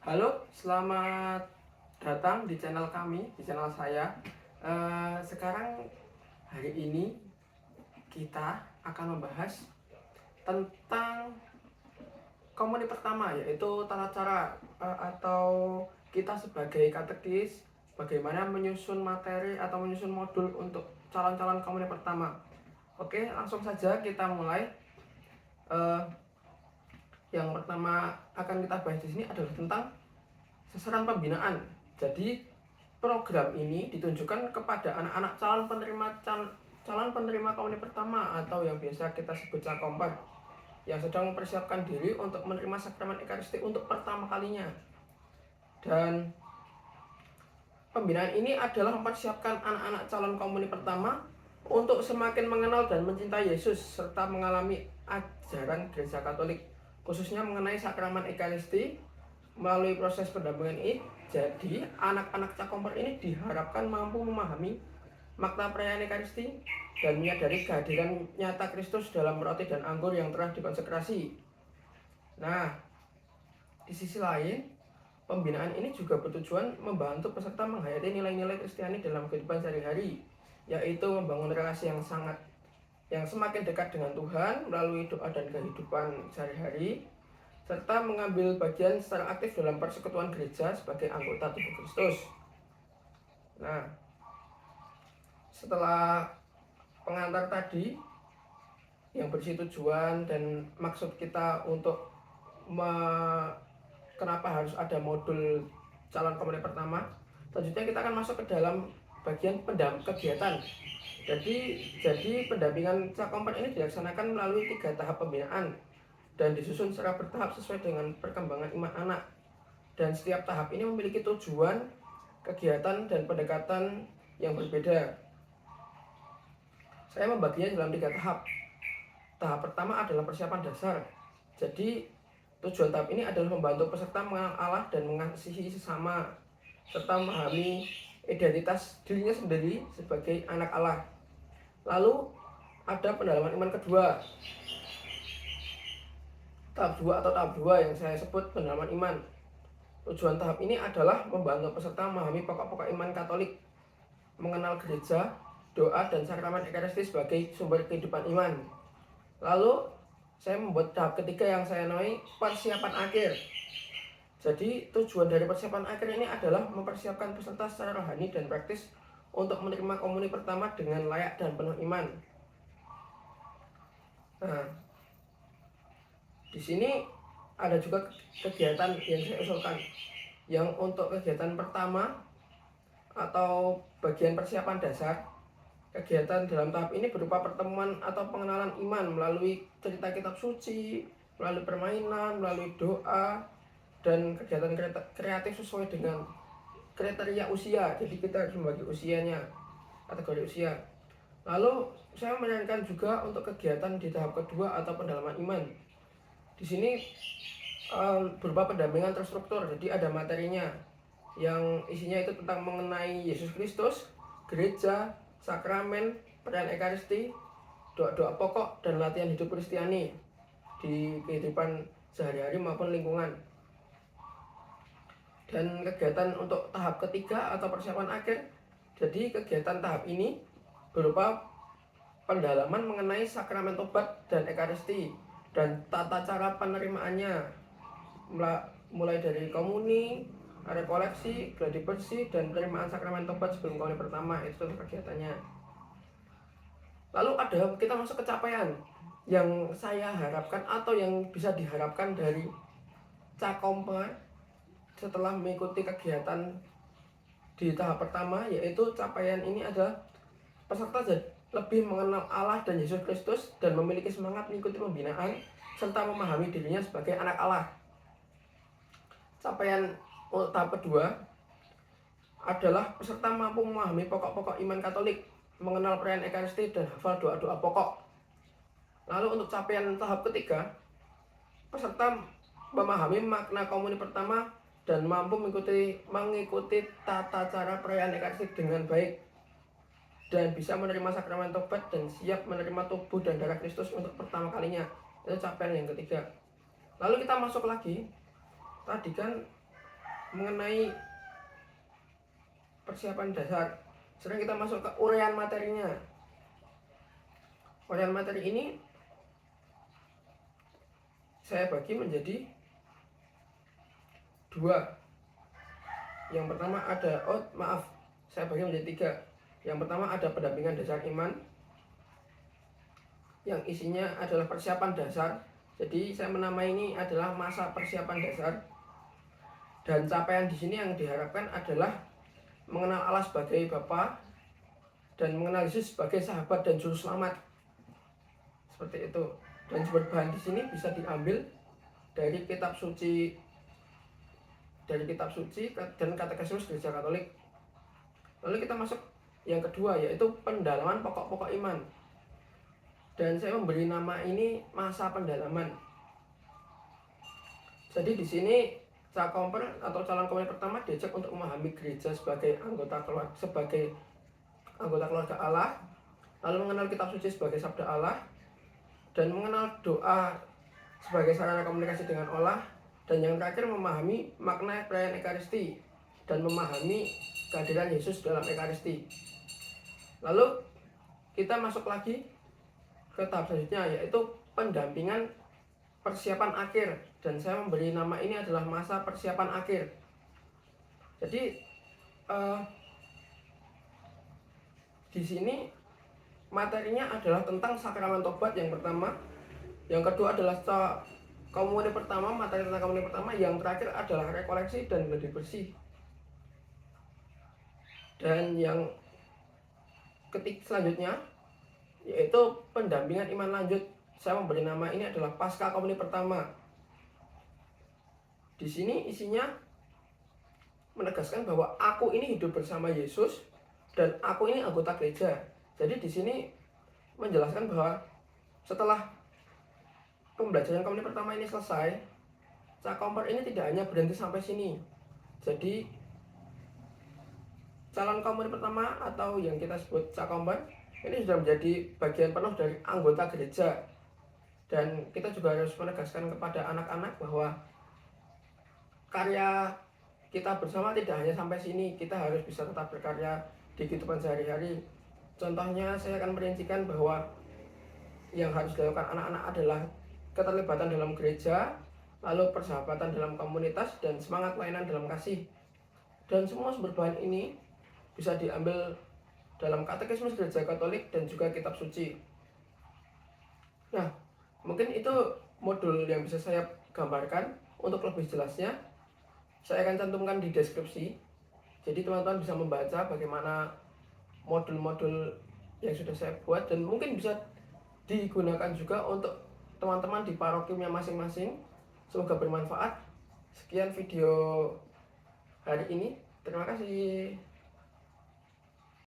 Halo, selamat datang di channel kami, di channel saya. Sekarang hari ini kita akan membahas tentang komuni pertama, yaitu tata cara atau kita sebagai katekis bagaimana menyusun materi atau menyusun modul untuk calon-calon komuni pertama. Oke, langsung saja kita mulai. Eh, yang pertama akan kita bahas di sini adalah tentang sasaran pembinaan. Jadi program ini ditunjukkan kepada anak-anak calon penerima komuni pertama atau yang biasa kita sebut cakomper yang sedang mempersiapkan diri untuk menerima sakramen Ekaristi untuk pertama kalinya. Dan pembinaan ini adalah mempersiapkan anak-anak calon komuni pertama untuk semakin mengenal dan mencintai Yesus serta mengalami ajaran Gereja Katolik, khususnya mengenai sakramen Ekaristi melalui proses pendampingan ini. Jadi anak-anak cakomper ini diharapkan mampu memahami makna perayaan Ekaristi dan menyadari kehadiran nyata Kristus dalam roti dan anggur yang telah dikonsekrasi. Nah, di sisi lain, pembinaan ini juga bertujuan membantu peserta menghayati nilai-nilai Kristiani dalam kehidupan sehari-hari, yaitu membangun relasi yang semakin dekat dengan Tuhan melalui doa dan kehidupan sehari-hari, serta mengambil bagian secara aktif dalam persekutuan gereja sebagai anggota tubuh Kristus. Nah, setelah pengantar tadi yang berisi tujuan dan maksud kita untuk kenapa harus ada modul calon komuni pertama, selanjutnya kita akan masuk ke dalam bagian kegiatan. Jadi pendampingan cakomper ini dilaksanakan melalui 3 tahap pembinaan dan disusun secara bertahap sesuai dengan perkembangan iman anak. Dan setiap tahap ini memiliki tujuan, kegiatan, dan pendekatan yang berbeda. Saya membaginya dalam 3 tahap. Tahap pertama adalah persiapan dasar. Jadi tujuan tahap ini adalah membantu peserta mengenal Allah dan mengasihi sesama, serta memahami identitas dirinya sendiri sebagai anak Allah. Lalu ada pendalaman iman kedua. Tahap 2 atau tahap 2 yang saya sebut pendalaman iman. Tujuan tahap ini adalah membantu peserta memahami pokok-pokok iman Katolik, mengenal gereja, doa, dan sakramen Ekaristi sebagai sumber kehidupan iman. Lalu saya membuat tahap ketiga yang saya namai persiapan akhir. Jadi tujuan dari persiapan akhir ini adalah mempersiapkan peserta secara rohani dan praktis untuk menerima komuni pertama dengan layak dan penuh iman. Nah, di sini ada juga kegiatan yang saya usulkan. Yang untuk kegiatan pertama atau bagian persiapan dasar, kegiatan dalam tahap ini berupa pertemuan atau pengenalan iman melalui cerita kitab suci, melalui permainan, melalui doa, dan kegiatan kreatif sesuai dengan kriteria usia. Jadi kita harus membagi usianya, kategori usia. Lalu saya menyarankan juga untuk kegiatan di tahap kedua atau pendalaman iman. Di sini berupa pendampingan terstruktur, jadi ada materinya yang isinya itu tentang mengenai Yesus Kristus, gereja, sakramen, perayaan Ekaristi, doa-doa pokok, dan latihan hidup Kristiani di kehidupan sehari-hari maupun lingkungan. Dan kegiatan untuk tahap ketiga atau persiapan akhir, jadi kegiatan tahap ini berupa pendalaman mengenai sakramen tobat dan Ekaristi dan tata cara penerimaannya, mulai dari komuni, rekoleksi, gladi bersih, dan penerimaan sakramen tobat sebelum komuni pertama. Itu kegiatannya. Lalu kita masuk ke capaian yang saya harapkan atau yang bisa diharapkan dari cakomper setelah mengikuti kegiatan di tahap pertama, yaitu capaian ini adalah peserta lebih mengenal Allah dan Yesus Kristus dan memiliki semangat mengikuti pembinaan serta memahami dirinya sebagai anak Allah. Capaian tahap kedua adalah peserta mampu memahami pokok-pokok iman Katolik, mengenal perayaan Ekaristi, dan hafal doa-doa pokok. Lalu untuk capaian tahap ketiga, peserta memahami makna komuni pertama dan mampu mengikuti tata cara perayaan Ekaristi dengan baik, dan bisa menerima sakramen tobat dan siap menerima tubuh dan darah Kristus untuk pertama kalinya. Itu capaian yang ketiga. Lalu kita masuk lagi. Tadi kan mengenai persiapan dasar. Sekarang kita masuk ke uraian materinya. Uraian materi ini saya bagi menjadi dua. Yang pertama ada, saya bagi menjadi tiga. Yang pertama ada pendampingan dasar iman, yang isinya adalah persiapan dasar. Jadi saya menamai ini adalah masa persiapan dasar. Dan capaian di sini yang diharapkan adalah mengenal Allah sebagai Bapa dan mengenal Yesus sebagai sahabat dan juru selamat. Seperti itu. Dan sumber bahan di sini bisa diambil dari kitab suci dan katekismus Gereja Katolik. Lalu kita masuk yang kedua, yaitu pendalaman pokok-pokok iman. Dan saya memberi nama ini masa pendalaman. Jadi di sini cakomper atau calon komunitas pertama diajak untuk memahami gereja sebagai anggota keluarga Allah, lalu mengenal kitab suci sebagai sabda Allah, dan mengenal doa sebagai sarana komunikasi dengan Allah, dan yang terakhir memahami makna perayaan Ekaristi dan memahami kehadiran Yesus dalam Ekaristi. Lalu kita masuk lagi ke tahap selanjutnya, yaitu pendampingan persiapan akhir, dan saya memberi nama ini adalah masa persiapan akhir. Jadi di sini materinya adalah tentang sakramen tobat yang pertama, yang kedua adalah komuni pertama, materi tentang komuni pertama, yang terakhir adalah rekoleksi dan gladi bersih. Dan yang selanjutnya yaitu pendampingan iman lanjut. Saya memberi nama ini adalah pasca komuni pertama. Di sini isinya menegaskan bahwa aku ini hidup bersama Yesus dan aku ini anggota gereja. Jadi di sini menjelaskan bahwa setelah pembelajaran komuni pertama ini selesai, cakomper ini tidak hanya berhenti sampai sini. Jadi calon komuni pertama atau yang kita sebut cakomper ini sudah menjadi bagian penuh dari anggota gereja. Dan kita juga harus menegaskan kepada anak-anak bahwa karya kita bersama tidak hanya sampai sini, kita harus bisa tetap berkarya di kehidupan sehari-hari. Contohnya saya akan merincikan bahwa yang harus dilakukan anak-anak adalah keterlibatan dalam gereja, lalu persahabatan dalam komunitas, dan semangat pelayanan dalam kasih. Dan semua sumber bahan ini bisa diambil dalam katekismus Gereja Katolik dan juga kitab suci. Nah, mungkin itu modul yang bisa saya gambarkan. Untuk lebih jelasnya saya akan cantumkan di deskripsi. Jadi teman-teman bisa membaca bagaimana modul-modul yang sudah saya buat, dan mungkin bisa digunakan juga untuk teman-teman di parokinya masing-masing. Semoga bermanfaat. Sekian video hari ini. Terima kasih.